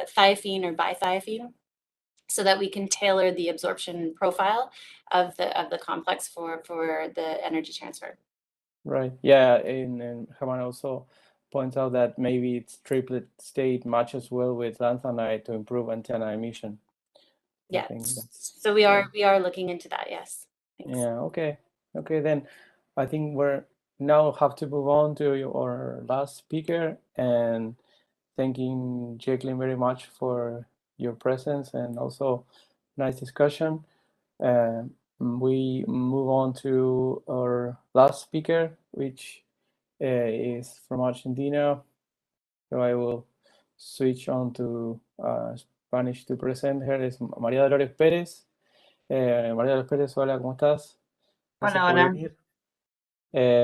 thiophene or bithiophene, so that we can tailor the absorption profile of the complex for the energy transfer. Right. Yeah, and Herman also points out that maybe its triplet state matches well with lanthanide to improve antenna emission. Yeah. So we are looking into that. Yes. Thanks. Yeah. Okay. Okay. Then I think we're now have to move on to our last speaker, and thanking Jacqueline very much for your presence and also nice discussion. We move on to our last speaker, which is from Argentina. So I will switch on to Spanish to present her. Es María Dolores Pérez. María Dolores Pérez, hola, ¿cómo estás? Hola, hola.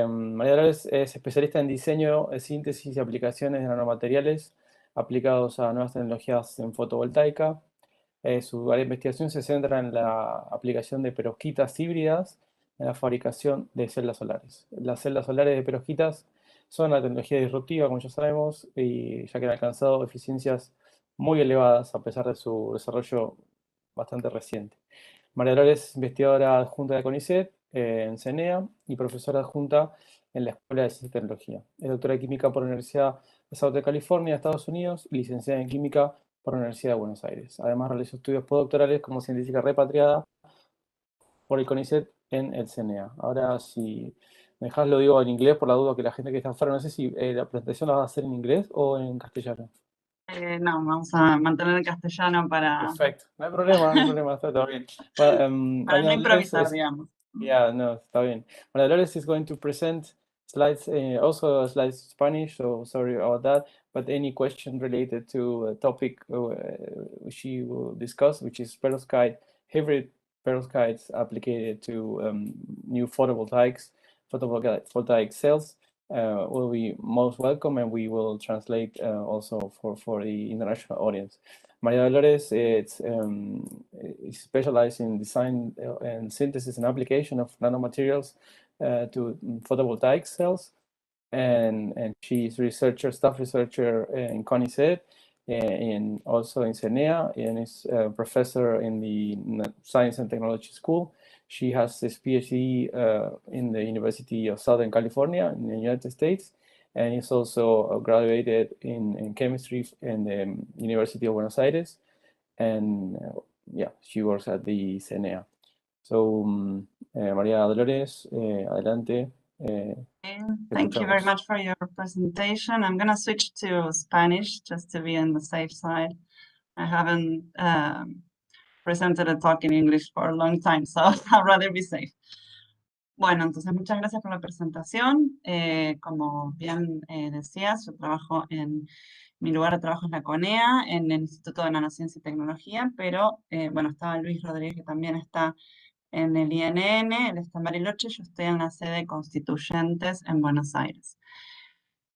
María Dolores es especialista en diseño, síntesis y aplicaciones de nanomateriales aplicados a nuevas tecnologías en fotovoltaica. Su área de investigación se centra en la aplicación de perovskitas híbridas en la fabricación de celdas solares. Las celdas solares de perovskitas son una tecnología disruptiva, como ya sabemos, y ya que han alcanzado eficiencias muy elevadas a pesar de su desarrollo bastante reciente. María Dolores es investigadora adjunta de CONICET en CENEA y profesora adjunta en la Escuela de Ciencia y Tecnología. Es doctora de Química por la Universidad de South de California, Estados Unidos, y licenciada en Química por la Universidad de Buenos Aires. Además, realizó estudios postdoctorales como científica repatriada por el CONICET en el CNA. Ahora, si me dejas, lo digo en inglés por la duda que la gente que está afuera, no sé si la presentación la vas a hacer en inglés o en castellano. No, vamos a mantener el castellano para... Perfecto, no hay problema, no hay problema, está todo bien. Para no improvisar, digamos. Yeah, no, está bien. María Dolores is going to present slides, also slides in Spanish, so sorry about that. But any question related to a topic she will discuss, which is perovskite, hybrid perovskites applied to new photovoltaic cells, will be most welcome, and we will translate also for the international audience. María Dolores is specialized in design and synthesis and application of nanomaterials to photovoltaic cells, and she's staff researcher in CONICET, and also in CENEA, and is a professor in the Science and Technology School. She has this PhD in the University of Southern California in the United States, and is also graduated in chemistry in the University of Buenos Aires, and yeah, she works at the CENEA. So, María Dolores, adelante. Thank you very much for your presentation. I'm going to switch to Spanish just to be on the safe side. I haven't presented a talk in English for a long time, so I'd rather be safe. Bueno, entonces muchas gracias por la presentación. Como bien decías, yo trabajo mi lugar de trabajo es la CONEA, en el Instituto de Nanociencia y Tecnología, pero bueno, estaba Luis Rodríguez, que también está en el INN, él está en Bariloche, yo estoy en la sede Constituyentes en Buenos Aires.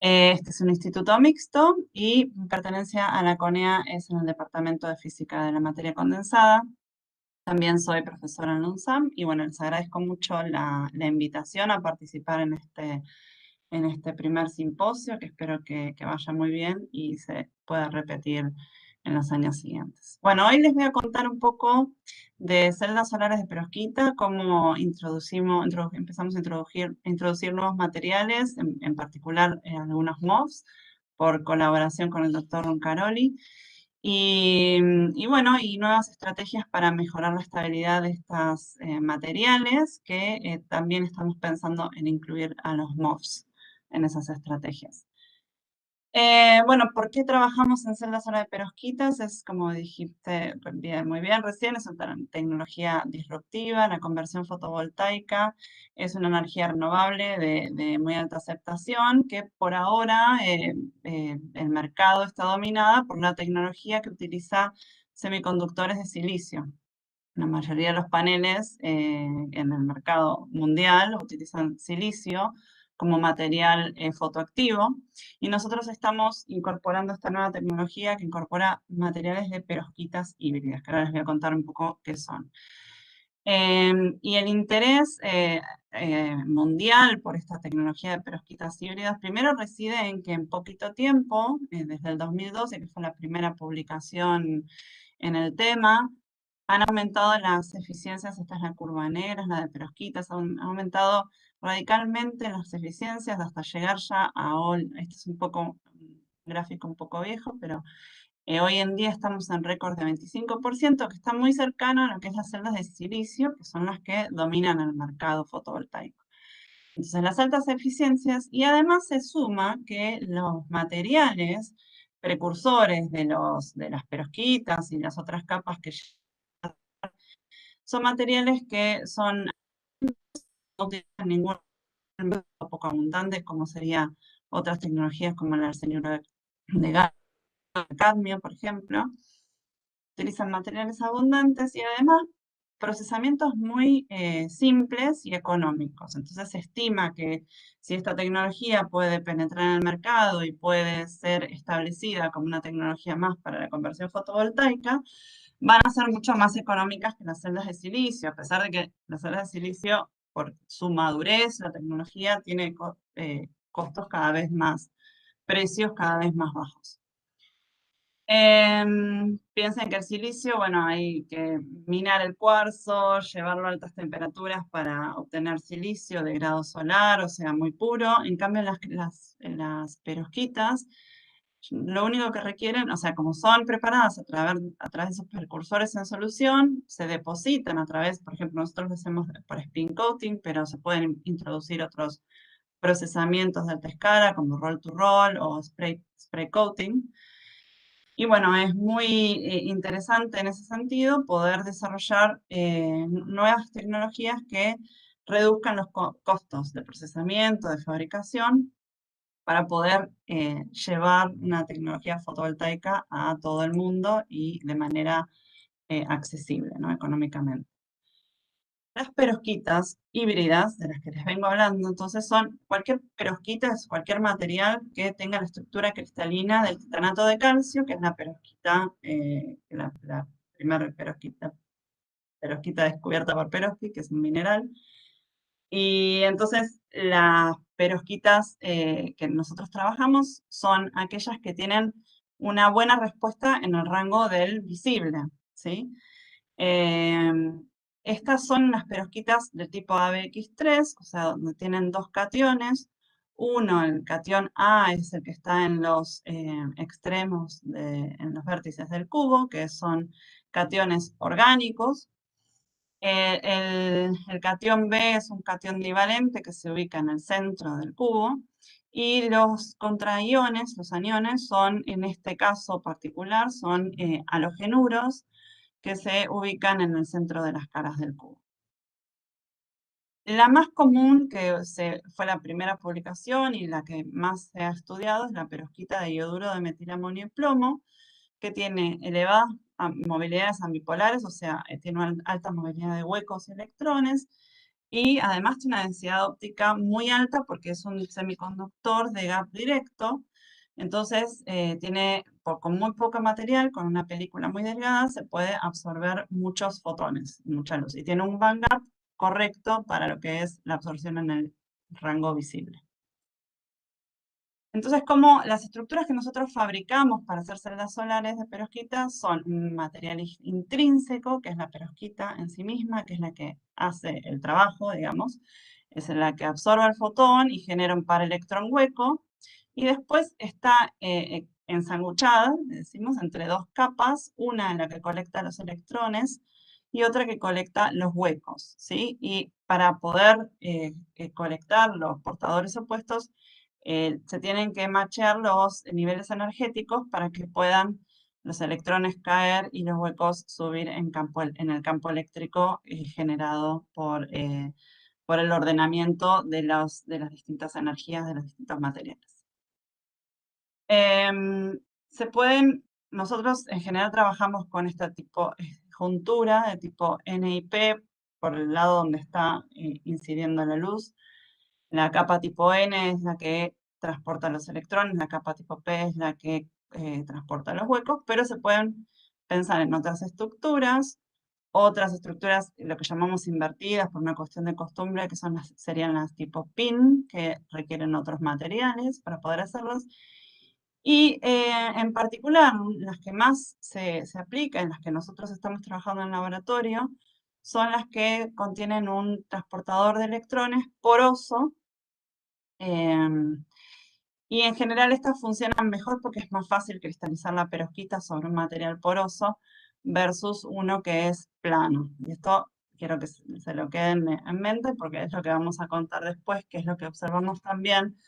Este es un instituto mixto y mi pertenencia a la CONEA es en el Departamento de Física de la Materia Condensada. También soy profesora en UNSAM y bueno, les agradezco mucho la invitación a participar en este primer simposio, que espero que vaya muy bien y se pueda repetir en los años siguientes. Bueno, hoy les voy a contar un poco de celdas solares de perovskita, cómo empezamos a introducir nuevos materiales, en particular algunos MOFs, por colaboración con el doctor Roncaroli. Y bueno, y nuevas estrategias para mejorar la estabilidad de estos materiales, que también estamos pensando en incluir a los MOFs en esas estrategias. Bueno, ¿por qué trabajamos en celdas solares de perovskitas? Es, como dijiste muy bien recién, es una tecnología disruptiva. La conversión fotovoltaica es una energía renovable de muy alta aceptación, que por ahora el mercado está dominada por una tecnología que utiliza semiconductores de silicio. La mayoría de los paneles en el mercado mundial utilizan silicio como material fotoactivo, y nosotros estamos incorporando esta nueva tecnología que incorpora materiales de perovskitas híbridas, que ahora les voy a contar un poco qué son. Y el interés mundial por esta tecnología de perovskitas híbridas, primero reside en que en poquito tiempo, desde el 2012, que fue la primera publicación en el tema, han aumentado las eficiencias. Esta es la curva negra, es la de perovskitas, han aumentado radicalmente las eficiencias hasta llegar ya a este es un gráfico un poco viejo, pero hoy en día estamos en récord de 25%, que está muy cercano a lo que es las celdas de silicio, que son las que dominan el mercado fotovoltaico. Entonces, las altas eficiencias, y además se suma que los materiales precursores de las perovskitas y las otras capas que son materiales que no utilizan ningún poco abundante, como sería otras tecnologías como el arsenuro de cadmio, por ejemplo. Utilizan materiales abundantes y además procesamientos muy simples y económicos. Entonces se estima que si esta tecnología puede penetrar en el mercado y puede ser establecida como una tecnología más para la conversión fotovoltaica, van a ser mucho más económicas que las celdas de silicio, a pesar de que las celdas de silicio, por su madurez, la tecnología tiene costos cada vez más, precios cada vez más bajos. Piensen que el silicio, bueno, hay que minar el cuarzo, llevarlo a altas temperaturas para obtener silicio de grado solar, o sea, muy puro. En cambio, las perovskitas, lo único que requieren, o sea, como son preparadas a través de esos precursores en solución, se depositan a través, por ejemplo, nosotros lo hacemos por spin coating, pero se pueden introducir otros procesamientos de alta escala, como roll to roll o spray coating. Y bueno, es muy interesante en ese sentido poder desarrollar nuevas tecnologías que reduzcan los costos de procesamiento, de fabricación, para poder llevar una tecnología fotovoltaica a todo el mundo y de manera accesible, ¿no? Económicamente. Las perovskitas híbridas, de las que les vengo hablando, entonces son cualquier perovskita, es cualquier material que tenga la estructura cristalina del titanato de calcio, que es la perovskita, la primera perovskita descubierta por Perovskit, que es un mineral. Y entonces las perovskitas que nosotros trabajamos son aquellas que tienen una buena respuesta en el rango del visible, ¿sí? Estas son las perovskitas de tipo ABX3, o sea, donde tienen dos cationes. Uno, el catión A, es el que está en los extremos, en los vértices del cubo, que son cationes orgánicos. El catión B es un catión divalente que se ubica en el centro del cubo. Y los contraiones, los aniones, son, en este caso particular, son halogenuros, que se ubican en el centro de las caras del cubo. La más común, que fue la primera publicación y la que más se ha estudiado, es la perovskita de iodouro de metilamonio y plomo, que tiene elevadas movilidades ambipolares, o sea, tiene una alta movilidad de huecos y electrones, y además tiene una densidad óptica muy alta porque es un semiconductor de gap directo. Entonces, con muy poco material, con una película muy delgada, se puede absorber muchos fotones, mucha luz. Y tiene un bandgap correcto para lo que es la absorción en el rango visible. Entonces, como las estructuras que nosotros fabricamos para hacer celdas solares de perovskita son un material intrínseco, que es la perovskita en sí misma, que es la que hace el trabajo, digamos, es la que absorbe el fotón y genera un par electrón hueco, y después está ensanguchada, decimos, entre dos capas, una en la que colecta los electrones y otra que colecta los huecos, ¿sí? Y para poder colectar los portadores opuestos, se tienen que machear los niveles energéticos para que puedan los electrones caer y los huecos subir en el campo eléctrico generado por el ordenamiento de las distintas energías de los distintos materiales. Nosotros en general trabajamos con este tipo de juntura de tipo NIP por el lado donde está incidiendo la luz. La capa tipo N es la que transporta los electrones, la capa tipo P es la que transporta los huecos, pero se pueden pensar en otras estructuras otras estructuras, lo que llamamos invertidas por una cuestión de costumbre, que serían las tipo PIN, que requieren otros materiales para poder hacerlos. Y en particular, las que más se aplican, las que nosotros estamos trabajando en el laboratorio, son las que contienen un transportador de electrones poroso. Y en general estas funcionan mejor porque es más fácil cristalizar la perovskita sobre un material poroso versus uno que es plano. Y esto quiero que se lo queden en mente porque es lo que vamos a contar después, que es lo que observamos también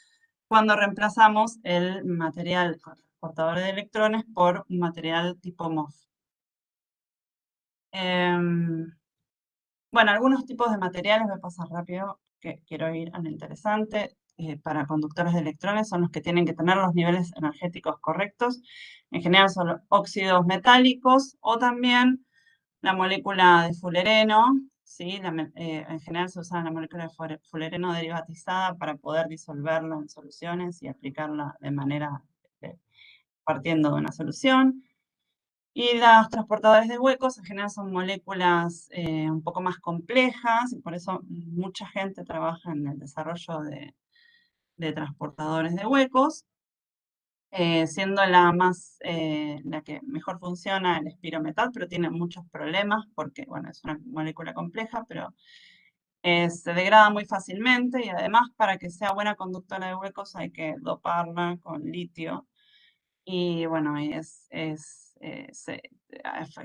cuando reemplazamos el material transportador de electrones por un material tipo MOF. Bueno, algunos tipos de materiales, voy a pasar rápido, que quiero ir a lo interesante. Para conductores de electrones son los que tienen que tener los niveles energéticos correctos. En general son óxidos metálicos o también la molécula de fulereno. ¿Sí? En general se usa la molécula de fulereno derivatizada para poder disolverla en soluciones y aplicarla de manera partiendo de una solución. Y los transportadores de huecos en general son moléculas un poco más complejas y por eso mucha gente trabaja en el desarrollo de transportadores de huecos, siendo la que mejor funciona el espirometal, pero tiene muchos problemas porque, bueno, es una molécula compleja, pero se degrada muy fácilmente y además para que sea buena conductora de huecos hay que doparla con litio. Y bueno,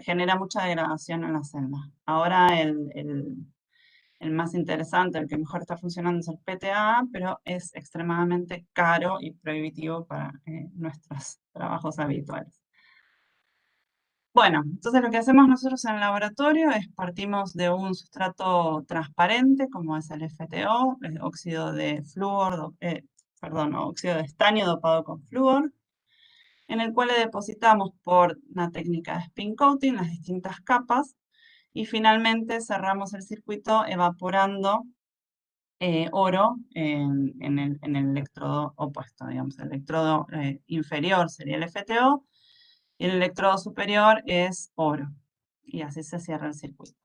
genera mucha degradación en la celda. Ahora el más interesante, el que mejor está funcionando es el PTA, pero es extremadamente caro y prohibitivo para nuestros trabajos habituales. Bueno, entonces lo que hacemos nosotros en el laboratorio es partimos de un sustrato transparente, como es el FTO, el óxido de flúor, óxido de estaño dopado con flúor, en el cual le depositamos por una técnica de spin coating las distintas capas y finalmente cerramos el circuito evaporando oro en el electrodo opuesto, digamos, el electrodo inferior sería el FTO y el electrodo superior es oro y así se cierra el circuito.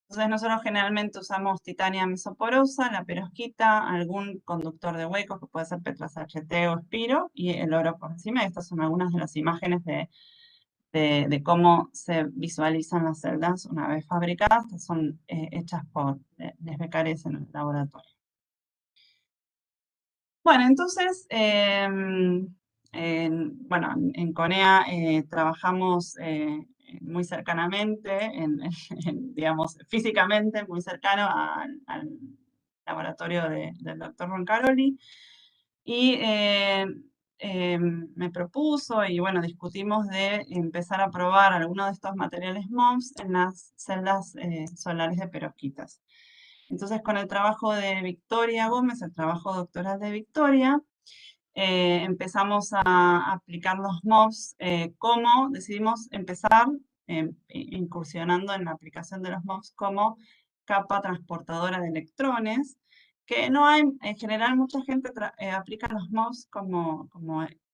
Entonces nosotros generalmente usamos titania mesoporosa, la perovskita, algún conductor de huecos que puede ser Petras HT o Spiro y el oro por encima. Y estas son algunas de las imágenes de cómo se visualizan las celdas una vez fabricadas. Estas son hechas por les becarios en el laboratorio. Bueno, entonces, en CONEA trabajamos muy cercanamente, digamos, físicamente muy cercano al laboratorio del doctor Roncaroli. Y me propuso, y bueno, discutimos de empezar a probar algunos de estos materiales MOFs en las celdas solares de perovskitas. Entonces, con el trabajo de Victoria Gómez, el trabajo doctoral de Victoria, empezamos a aplicar los MOFs. ¿Cómo? Decidimos empezar incursionando en la aplicación de los MOFs como capa transportadora de electrones, que no hay, en general mucha gente aplica los MOFs como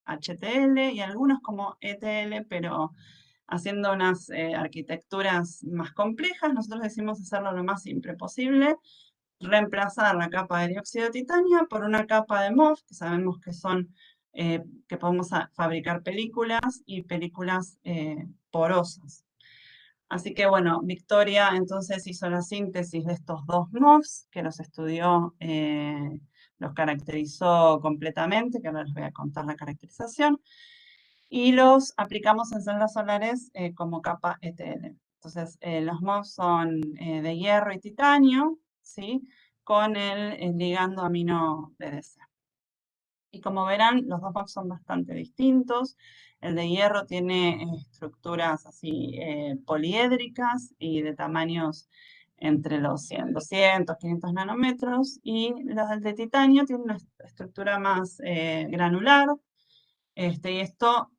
HTL y algunos como ETL, pero haciendo unas arquitecturas más complejas. Nosotros decidimos hacerlo lo más simple posible, reemplazar la capa de dióxido de titanio por una capa de MOF, que sabemos que son, que podemos fabricar películas y películas porosas. Así que bueno, Victoria entonces hizo la síntesis de estos dos MOFs, que los estudió, los caracterizó completamente, que ahora les voy a contar la caracterización, y los aplicamos en celdas solares como capa ETL. Entonces, los MOFs son de hierro y titanio, ¿sí? Con el ligando amino DDC. Y como verán, los dos MOFs son bastante distintos. El de hierro tiene estructuras así poliédricas y de tamaños entre los 100, 200, 500 nanómetros. Y los de titanio tienen una estructura más granular. Y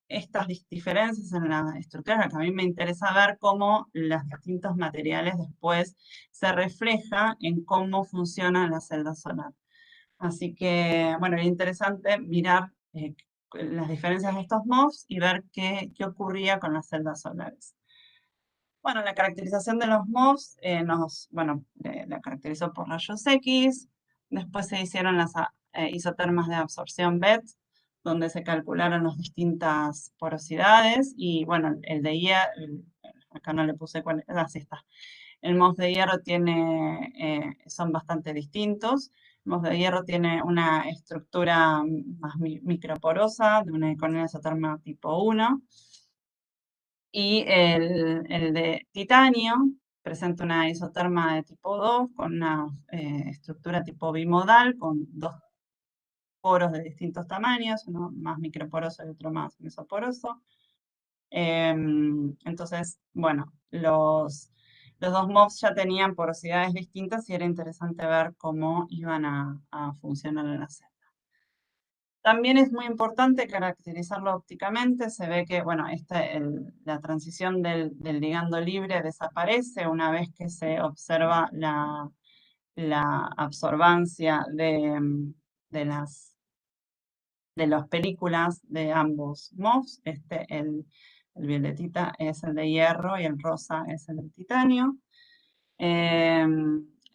estas diferencias en la estructura, que a mí me interesa ver cómo los distintos materiales después se refleja en cómo funciona la celda solar. Así que, bueno, es interesante mirar las diferencias de estos MOFs y ver qué ocurría con las celdas solares. Bueno, la caracterización de los MOVs la caracterizó por rayos X. Después se hicieron las isotermas de absorción BET, donde se calcularon las distintas porosidades. Y bueno, el de hierro, acá no le puse cuál, así está. El MOV de hierro son bastante distintos. El MOV de hierro tiene una estructura más microporosa, con una isoterma tipo 1. Y el de titanio presenta una isoterma de tipo 2 con una estructura tipo bimodal, con 2 poros de distintos tamaños, uno más microporoso y otro más mesoporoso. Entonces, bueno, los 2 MOVs ya tenían porosidades distintas y era interesante ver cómo iban a funcionar en la celda. También es muy importante caracterizarlo ópticamente. Se ve que, bueno, la transición del ligando libre desaparece una vez que se observa la absorbancia de las películas de ambos MOVs. El violetita es el de hierro y el rosa es el de titanio.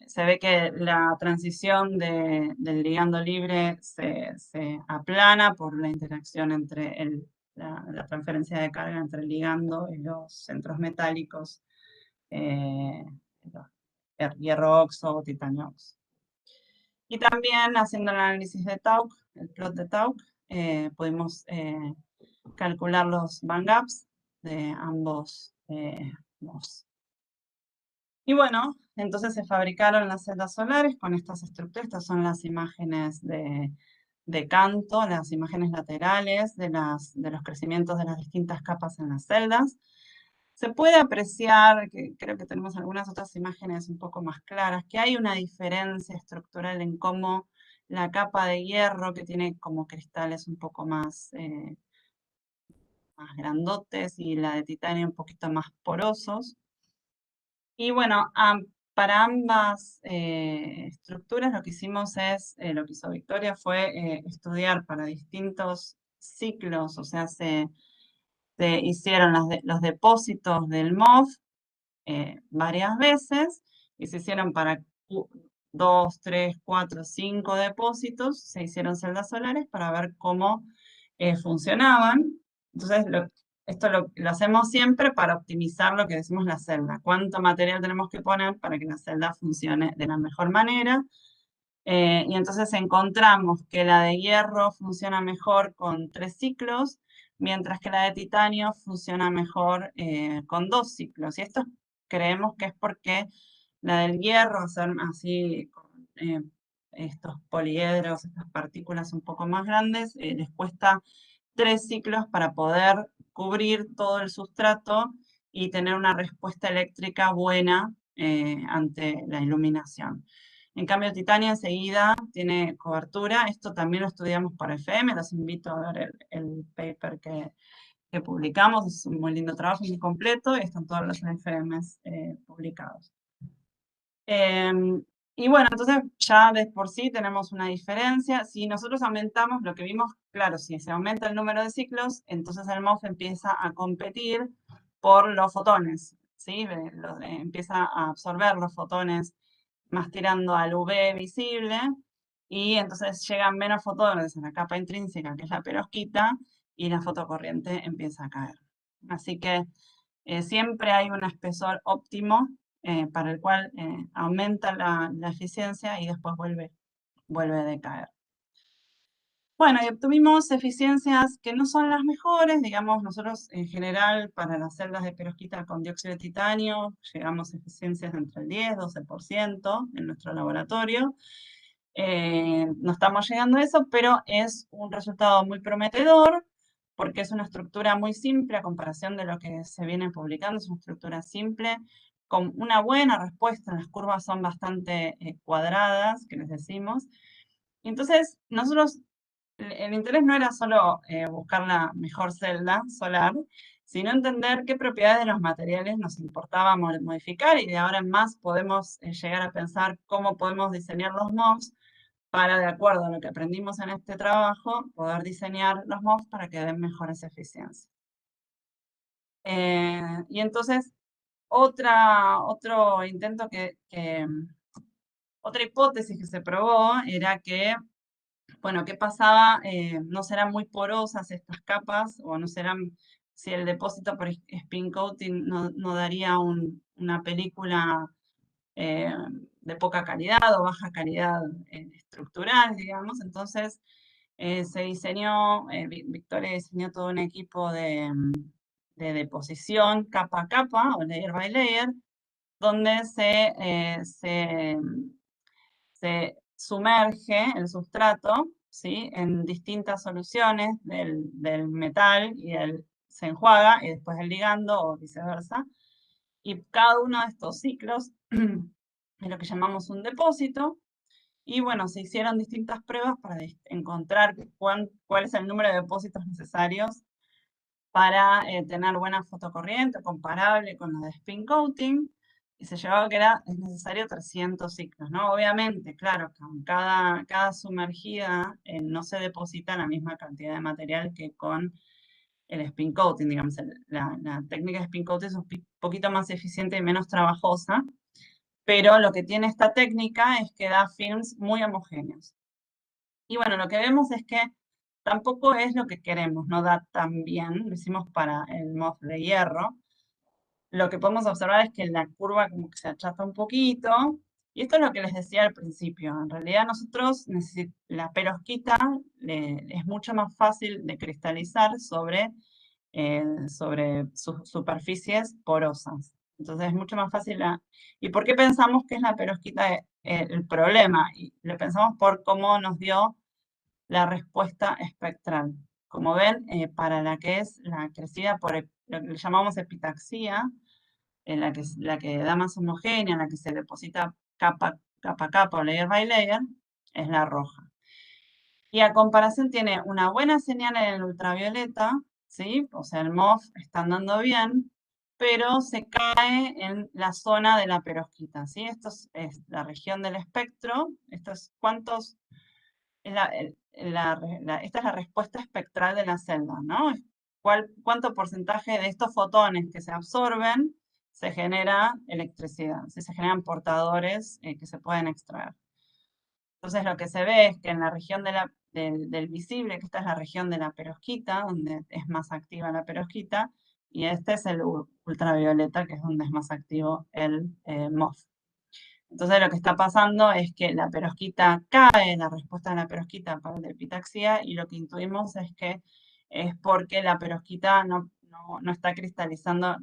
Se ve que la transición del ligando libre se aplana por la interacción entre la transferencia de carga entre el ligando y los centros metálicos, hierro oxo o titanio oxo. Y también haciendo el análisis de TAUC, el plot de TAUC, pudimos calcular los band gaps de ambos MOVs. Y bueno, entonces se fabricaron las celdas solares con estas estructuras. Estas son las imágenes de canto, las imágenes laterales de los crecimientos de las distintas capas en las celdas. Se puede apreciar, que creo que tenemos algunas otras imágenes un poco más claras, que hay una diferencia estructural en cómo la capa de hierro, que tiene como cristales un poco más grandotes, y la de titanio un poquito más porosos. Y bueno, para ambas estructuras lo que hicimos lo que hizo Victoria fue estudiar para distintos ciclos, o sea, se hicieron los depósitos del MOV varias veces, y se hicieron para 2, 3, 4, 5 depósitos, se hicieron celdas solares para ver cómo funcionaban. Entonces, esto lo hacemos siempre para optimizar lo que decimos la celda. Cuánto material tenemos que poner para que la celda funcione de la mejor manera. Y entonces encontramos que la de hierro funciona mejor con 3 ciclos, mientras que la de titanio funciona mejor con 2 ciclos. Y esto creemos que es porque la del hierro, son así, con estos poliedros, estas partículas un poco más grandes, les cuesta 3 ciclos para poder cubrir todo el sustrato y tener una respuesta eléctrica buena ante la iluminación. En cambio, el titanio enseguida tiene cobertura. Esto también lo estudiamos para FM. Los invito a ver el paper que publicamos. Es un muy lindo trabajo, muy completo, y están todos los FMs publicados. Y bueno, entonces ya de por sí tenemos una diferencia. Si nosotros aumentamos, lo que vimos, claro, si se aumenta el número de ciclos, entonces el MOV empieza a competir por los fotones, ¿sí? Empieza a absorber los fotones más tirando al UV visible, y entonces llegan menos fotones en la capa intrínseca, que es la perovskita, y la fotocorriente empieza a caer. Así que siempre hay un espesor óptimo para el cual aumenta la eficiencia y después vuelve a decaer. Bueno, y obtuvimos eficiencias que no son las mejores. Digamos, nosotros en general para las celdas de perovskita con dióxido de titanio llegamos a eficiencias de entre el 10-12% en nuestro laboratorio. No estamos llegando a eso, pero es un resultado muy prometedor, porque es una estructura muy simple a comparación de lo que se viene publicando. Es una estructura simple, con una buena respuesta. Las curvas son bastante cuadradas, que les decimos. Y entonces, nosotros, el interés no era solo buscar la mejor celda solar, sino entender qué propiedades de los materiales nos importaba modificar, y de ahora en más podemos llegar a pensar cómo podemos diseñar los MOVs para, de acuerdo a lo que aprendimos en este trabajo, poder diseñar los MOVs para que den mejores eficiencias. Y entonces, Otro intento otra hipótesis que se probó era que, bueno, ¿qué pasaba? ¿No serán muy porosas estas capas o no serán, si el depósito por spin coating no daría una película de poca calidad o baja calidad estructural, digamos? Entonces se diseñó, Victoria diseñó todo un equipo de deposición capa a capa o layer by layer, donde se sumerge el sustrato, ¿sí?, en distintas soluciones del metal y se enjuaga y después el ligando o viceversa. Y cada uno de estos ciclos es lo que llamamos un depósito. Y bueno, se hicieron distintas pruebas para encontrar cuál es el número de depósitos necesarios para tener buena fotocorriente, comparable con la de spin coating, y se llevaba que es necesario 300 ciclos, ¿no? Obviamente, claro, con cada sumergida no se deposita la misma cantidad de material que con el spin coating, digamos, la técnica de spin coating es un poquito más eficiente y menos trabajosa, pero lo que tiene esta técnica es que da films muy homogéneos. Y bueno, lo que vemos es que tampoco es lo que queremos, no da tan bien, lo hicimos para el MOF de hierro. Lo que podemos observar es que la curva como que se achata un poquito, y esto es lo que les decía al principio. En realidad nosotros la perovskita es mucho más fácil de cristalizar sobre sus superficies porosas. Entonces es mucho más fácil. ¿Y por qué pensamos que es la perovskita el problema? Y lo pensamos por cómo nos dio la respuesta espectral. Como ven, para la que es la crecida por lo que le llamamos epitaxia, la que da más homogénea, la que se deposita capa a capa o layer by layer, es la roja. Y a comparación tiene una buena señal en el ultravioleta, ¿sí? O sea, el MOF está andando bien, pero se cae en la zona de la perovskita, ¿sí? Esto es la región del espectro. Esto es cuántos... esta es la respuesta espectral de la celda, ¿no? ¿Cuánto porcentaje de estos fotones que se absorben se genera electricidad? ¿Sí? Se generan portadores que se pueden extraer. Entonces lo que se ve es que en la región del visible, que esta es la región de la perovskita, donde es más activa la perovskita, y este es el ultravioleta, que es donde es más activo el MOF. Entonces lo que está pasando es que la perovskita cae, la respuesta de la perovskita para la epitaxia, y lo que intuimos es que es porque la perovskita no está cristalizando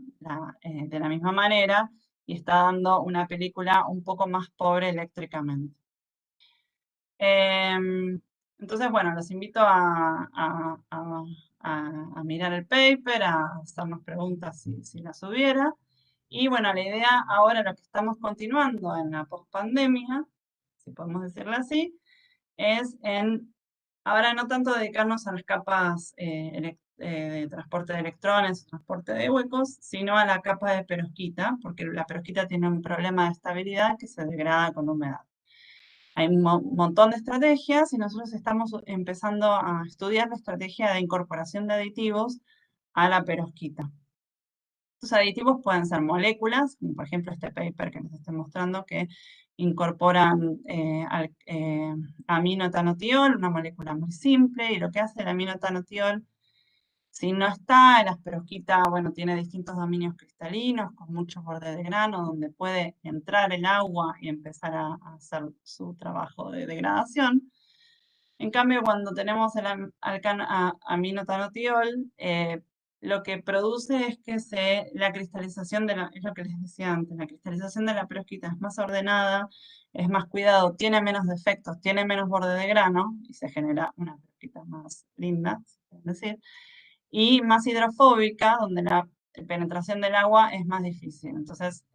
de la misma manera y está dando una película un poco más pobre eléctricamente. Entonces, bueno, los invito a mirar el paper, a hacernos preguntas si las hubiera. Y bueno, la idea ahora, lo que estamos continuando en la pospandemia, si podemos decirlo así, es ahora no tanto dedicarnos a las capas de transporte de electrones, transporte de huecos, sino a la capa de perovskita, porque la perovskita tiene un problema de estabilidad que se degrada con humedad. Hay un montón de estrategias y nosotros estamos empezando a estudiar la estrategia de incorporación de aditivos a la perovskita. Estos aditivos pueden ser moléculas, como por ejemplo este paper que les estoy mostrando, que incorporan aminoetanotiol, una molécula muy simple, y lo que hace el aminoetanotiol, si no está, la perovskita, bueno, tiene distintos dominios cristalinos con mucho borde de grano, donde puede entrar el agua y empezar a hacer su trabajo de degradación. En cambio, cuando tenemos el aminoetanotiol, lo que produce es que la cristalización es lo que les decía antes, la cristalización de la perovskita es más ordenada, es más cuidado, tiene menos defectos, tiene menos borde de grano, y se genera una perovskita más linda, es decir, y más hidrofóbica, donde la penetración del agua es más difícil. Entonces,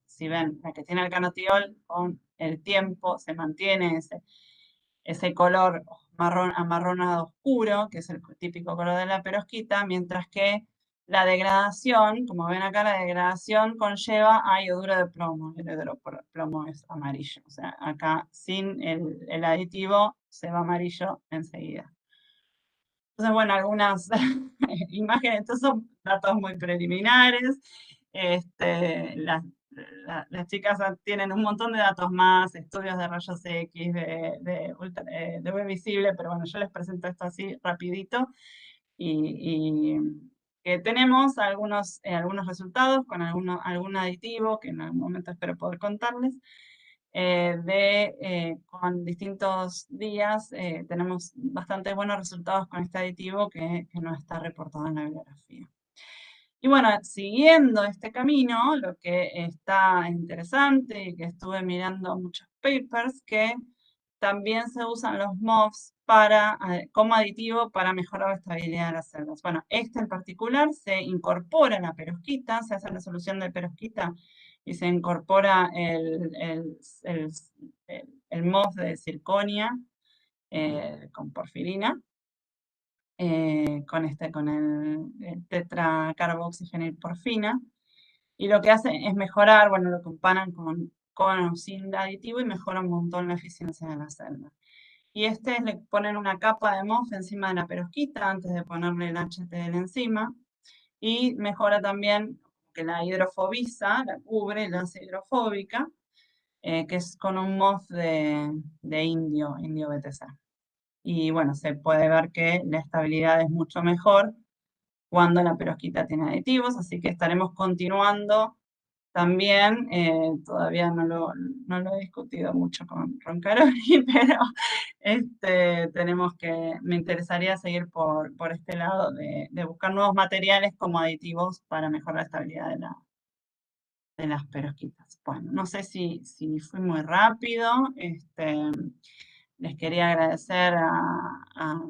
si ven, la que tiene el canotiol, con el tiempo se mantiene ese color marrón amarronado oscuro, que es el típico color de la perovskita, mientras que la degradación, como ven acá, la degradación conlleva a ioduro de plomo. El ioduro de plomo es amarillo. O sea, acá sin el aditivo se va amarillo enseguida. Entonces, bueno, algunas imágenes, estos son datos muy preliminares. Las chicas tienen un montón de datos más, estudios de rayos X, de UV visible, pero bueno, yo les presento esto así rapidito. Y tenemos algunos resultados con algún aditivo, que en algún momento espero poder contarles. Con distintos días tenemos bastante buenos resultados con este aditivo que no está reportado en la bibliografía. Y bueno, siguiendo este camino, lo que está interesante y que estuve mirando muchos papers, que también se usan los MOFs como aditivo para mejorar la estabilidad de las celdas. Bueno, este en particular se incorpora en la perovskita, se hace la solución de perovskita y se incorpora el MOF de circonia con porfirina. Con el tetracarboxifenilporfina, y lo que hace es mejorar, bueno, lo comparan con o sin aditivo y mejora un montón la eficiencia de la celda. Y le ponen una capa de MOF encima de la perovskita antes de ponerle el HTL encima, y mejora también que la hidrofobiza, la cubre, la hace hidrofóbica, que es con un MOF de indio BTC. Y bueno, se puede ver que la estabilidad es mucho mejor cuando la perovskita tiene aditivos, así que estaremos continuando también. Todavía no lo he discutido mucho con Roncaroli, pero me interesaría seguir por este lado de buscar nuevos materiales como aditivos para mejorar la estabilidad de las perovskitas. Bueno, no sé si fui muy rápido. Les quería agradecer a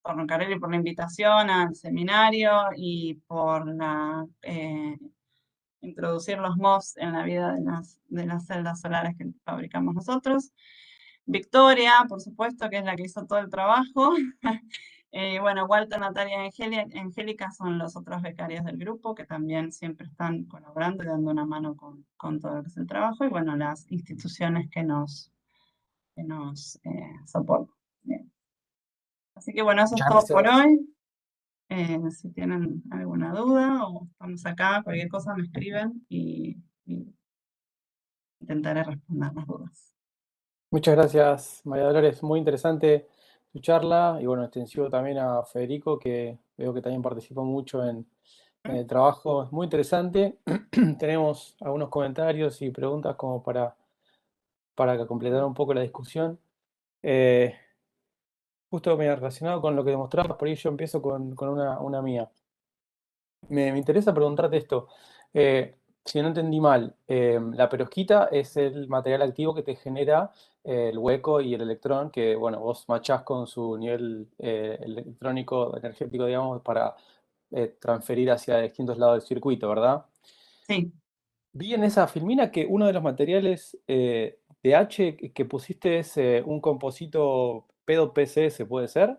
Roncaroli por la invitación al seminario y por introducir los MOFs en la vida de las celdas solares que fabricamos nosotros. Victoria, por supuesto, que es la que hizo todo el trabajo. Bueno, Walter, Natalia y Angélica son los otros becarios del grupo que también siempre están colaborando y dando una mano con todo lo que es el trabajo. Y bueno, las instituciones que nos soportan. Bien. Así que bueno, eso es todo por hoy. Si tienen alguna duda o estamos acá, cualquier cosa me escriben y intentaré responder las dudas. Muchas gracias, María Dolores. Muy interesante tu charla y bueno, extensivo también a Federico, que veo que también participó mucho en el trabajo. Es muy interesante. Tenemos algunos comentarios y preguntas como para completar un poco la discusión. Justo relacionado con lo que demostrabas, por ahí yo empiezo con una mía. Me interesa preguntarte esto. Si no entendí mal, la perovskita es el material activo que te genera el hueco y el electrón que, bueno, vos machás con su nivel electrónico, energético, digamos, para transferir hacia distintos lados del circuito, ¿verdad? Sí. Vi en esa filmina que uno de los materiales de H que pusiste es un composito PEDOT-PCS, ¿puede ser?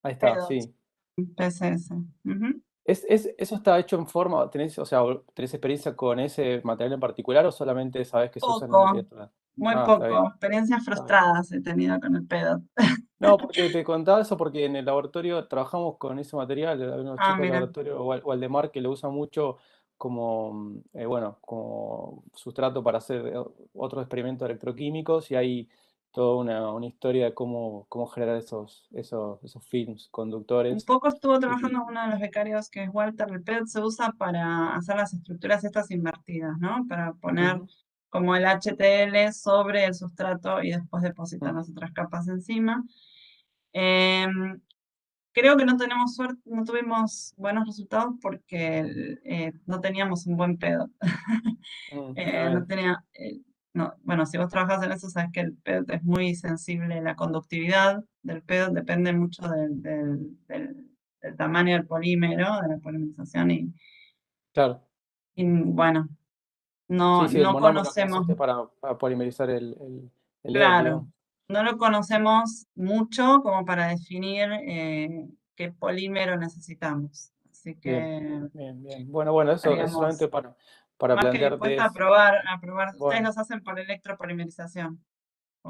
Ahí está, PEDOT, sí. PCS. ¿Eso está hecho en forma, tenés experiencia con ese material en particular o solamente sabes que se usa en Poco, energía? muy Ah, está bien. poco. Experiencias frustradas he tenido con el PEDOT. No, porque te contaba eso porque en el laboratorio trabajamos con ese material, hay unos chicos del Mira. laboratorio o Aldemar que lo usan mucho como, bueno, como sustrato para hacer otros experimentos electroquímicos y hay toda una historia de cómo generar esos films Un conductores. poco estuvo trabajando uno de los becarios que es Walter. El PEDOT se usa para hacer las estructuras estas invertidas, ¿no? Para poner como el HTL sobre el sustrato y después depositar las otras capas encima. Creo que no tuvimos buenos resultados porque no teníamos un buen PEDOT. Bueno, si vos trabajas en eso, sabes que el PEDOT es muy sensible. La conductividad del PEDOT depende mucho del tamaño del polímero, de la polimerización. Claro. Y bueno, Sí, no el monómero que conocemos. usaste para polimerizar el LED, Claro, digamos. no lo conocemos mucho como para definir qué polímero necesitamos. Así que Bien. Bueno, eso es estaríamos solamente para más que plantearte dispuestos a eso. probar. Ustedes Bueno, los hacen por electropolimerización.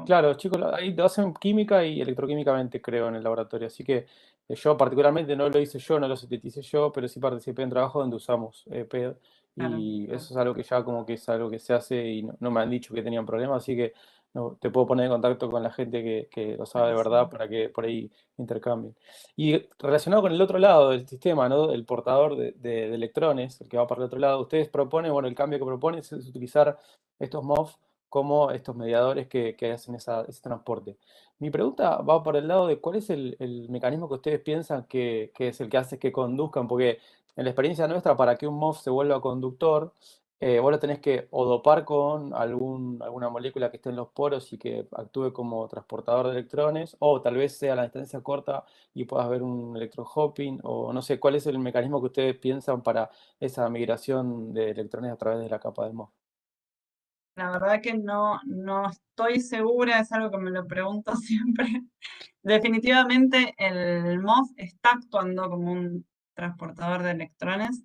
claro, chicos, ahí lo hacen química y electroquímicamente, creo, en el laboratorio. Así que yo particularmente no lo hice yo, no lo sinteticé yo, pero sí participé en trabajo donde usamos PED Claro, y claro. eso es algo que ya como que es algo que se hace y no me han dicho que tenían problemas, así que no, te puedo poner en contacto con la gente que lo sabe de verdad Buenísimo. para que por ahí intercambien. Y relacionado con el otro lado del sistema, ¿no? El portador de electrones, el que va para el otro lado, ustedes proponen, bueno, el cambio que proponen es utilizar estos MOF como estos mediadores que hacen ese transporte. Mi pregunta va por el lado de cuál es el mecanismo que ustedes piensan que es el que hace que conduzcan, porque en la experiencia nuestra, para que un MOF se vuelva conductor, vos lo tenés que o dopar con alguna molécula que esté en los poros y que actúe como transportador de electrones, o tal vez sea a la distancia corta y puedas ver un electrohopping, o no sé, ¿cuál es el mecanismo que ustedes piensan para esa migración de electrones a través de la capa del MOF? La verdad que no estoy segura, es algo que me lo pregunto siempre. Definitivamente el MOF está actuando como un transportador de electrones,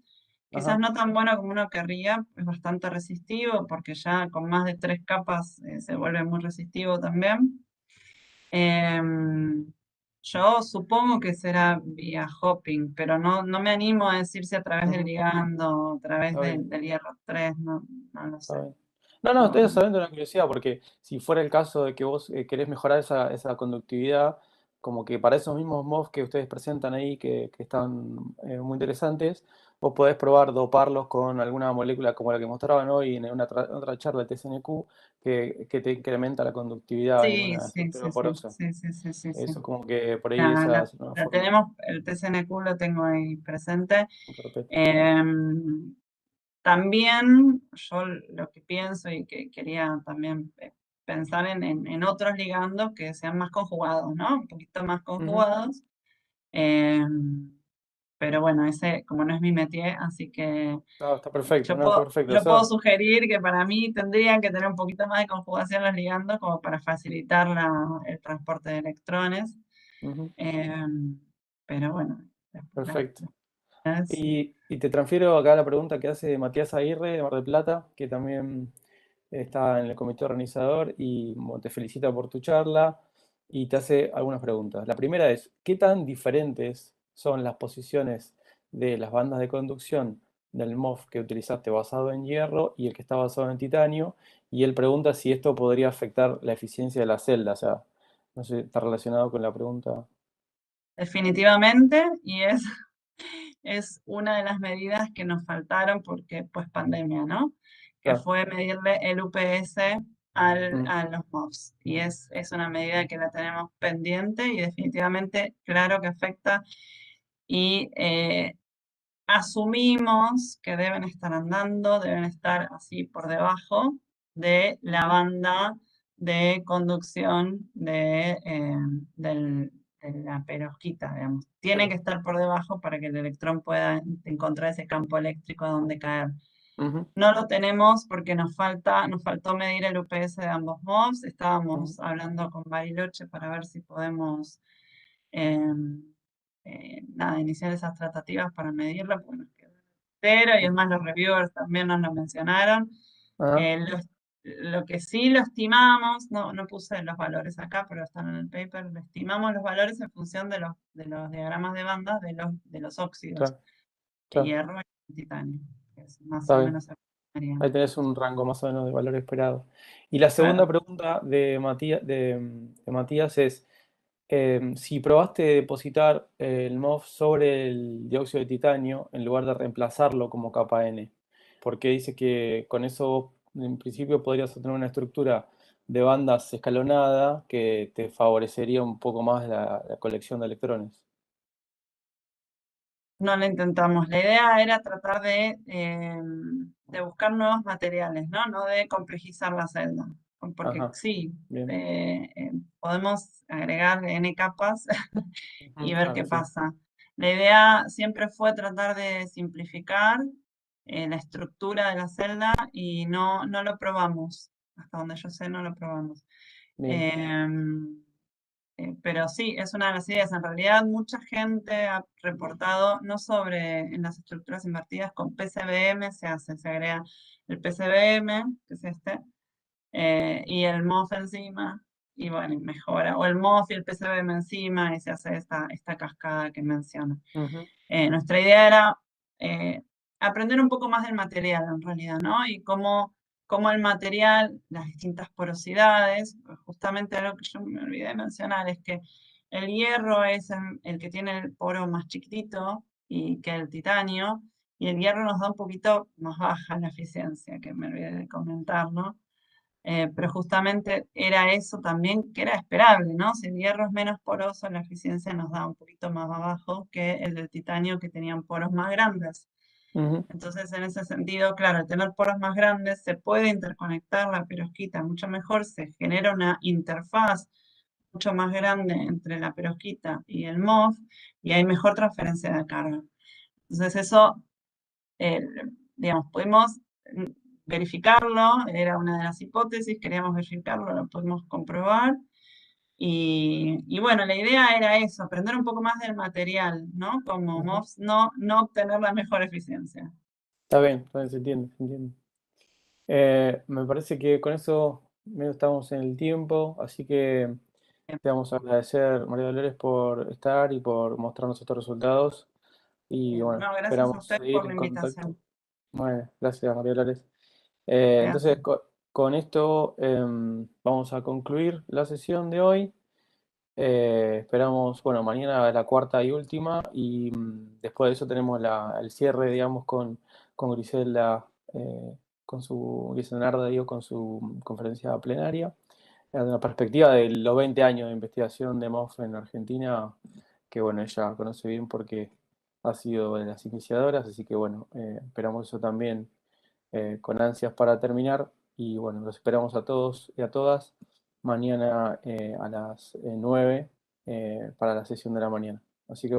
quizás Ajá, no tan bueno como uno querría, es bastante resistivo porque ya con más de 3 capas se vuelve muy resistivo también. Em, yo supongo que será vía hopping, pero no me animo a decir si a través del ujú, ligando, a través está bien. del hierro 3, no lo sé. Está bien. No, no, No, estoy sabiendo una curiosidad, porque si fuera el caso de que vos querés mejorar esa conductividad, como que para esos mismos MOVs que ustedes presentan ahí, que están muy interesantes, vos podés probar doparlos con alguna molécula como la que mostraban hoy en otra charla de TCNQ, que te incrementa la conductividad en sí, una sí, estructura sí, sí, porosa. sí, sí, sí, sí, sí. Eso como que por ahí esa es una La forma. tenemos, el TCNQ lo tengo ahí presente. Perfecto. Em, También yo lo que pienso y que quería también pensar en otros ligandos que sean más conjugados, ¿no? Un poquito más Ujú. conjugados. Em, pero bueno, ese como no es mi métier, así que Está perfecto, no, está perfecto. yo puedo Eso, sugerir que para mí tendrían que tener un poquito más de conjugación los ligandos como para facilitar el transporte de electrones. ujú, Em, pero bueno, perfecto. después, Y te transfiero acá la pregunta que hace Matías Aguirre de Mar del Plata, que también está en el comité organizador y bueno, te felicita por tu charla y te hace algunas preguntas. La primera es, ¿qué tan diferentes son las posiciones de las bandas de conducción del MOF que utilizaste basado en hierro y el que está basado en titanio? Y él pregunta si esto podría afectar la eficiencia de la celda. O sea, no sé, ¿está relacionado con la pregunta? definitivamente, y es una de las medidas que nos faltaron porque pues pandemia, ¿no? Que Claro. fue medirle el UPS Mm, a los MOVs. Y es una medida que la tenemos pendiente y definitivamente, claro que afecta. Y asumimos que deben estar andando, deben estar así por debajo de la ujú, banda de conducción de la perovskita, digamos. Tienen que claro. estar por debajo para que el electrón pueda encontrar ese campo eléctrico donde caer. Ujú, No lo tenemos porque nos faltó medir el UPS de ambos MOVs. ujú, Estábamos hablando con Bariloche para ver si podemos em, nada, iniciar esas tratativas para medirlo, porque nos quedó cero, y es ujú. más, los reviewers también nos lo mencionaron. Ajá, Lo que sí lo estimamos, no puse los valores acá, pero están en el paper, lo estimamos los valores en función de los diagramas de bandas de los óxidos, claro, de claro. hierro y titanio, que es más Está o bien. menos lo que harían. Ahí tenés un rango más o menos de valor esperado. Y la segunda Claro. pregunta de Matías es, si probaste depositar el MOF sobre el dióxido de titanio en lugar de reemplazarlo como capa N, porque dice que con eso en principio podrías obtener una estructura de bandas escalonada que te favorecería un poco más la colección de electrones. No lo intentamos. La idea era tratar de buscar nuevos materiales, ¿no? No de complejizar la celda. Porque Ajá, sí, bien. podemos agregar N capas y Ujú, ver qué claro, sí. pasa. La idea siempre fue tratar de simplificar la estructura de la celda y no lo probamos. Hasta donde yo sé, no lo probamos. Bien. Em, pero sí, es una de las ideas. En realidad, mucha gente ha reportado, no sobre en las estructuras invertidas, con PCBM se agrega el PCBM, que es este, y el MOF encima, y bueno, y mejora. O el MOF y el PCBM encima, y se hace esta cascada que menciona. Ujú, Nuestra idea era eh, aprender un poco más del material en realidad, ¿no? Y cómo el material, las distintas porosidades, justamente algo que yo me olvidé de mencionar es que el hierro es el que tiene el poro más chiquitito y que el titanio, y el hierro nos da un poquito más baja la eficiencia, que me olvidé de comentar, ¿no? Pero justamente era eso también que era esperable, ¿no? Si el hierro es menos poroso, la eficiencia nos da un poquito más abajo que el del titanio, que tenían poros más grandes. Ujú. Entonces, en ese sentido, claro, al tener poros más grandes, se puede interconectar la perovskita mucho mejor, se genera una interfaz mucho más grande entre la perovskita y el MOF, y hay mejor transferencia de carga. Entonces, eso, eh, digamos, pudimos verificarlo, era una de las hipótesis, queríamos verificarlo, lo pudimos comprobar. Y bueno, la idea era eso, aprender un poco más del material, ¿no? Como MOFs, no obtener la mejor eficiencia. Está bien, se entiende, se entiende. Me parece que con eso medio estamos en el tiempo, así que te vamos a agradecer, María Dolores, por estar y por mostrarnos estos resultados. Y bueno, No, gracias a esperamos usted seguir por la en contacto. invitación. Bueno, gracias, María Dolores. Gracias. Entonces, con esto vamos a concluir la sesión de hoy. Esperamos, bueno, mañana la cuarta y última, y después de eso tenemos el cierre, digamos, con Griselda, Griselda Narda, digo, con su conferencia plenaria, en la perspectiva de los 20 años de investigación de MOF en Argentina, que bueno, ella conoce bien porque ha sido de las iniciadoras, así que bueno, esperamos eso también con ansias para terminar, y bueno, los esperamos a todos y a todas mañana a las 9 para la sesión de la mañana. Así que bueno.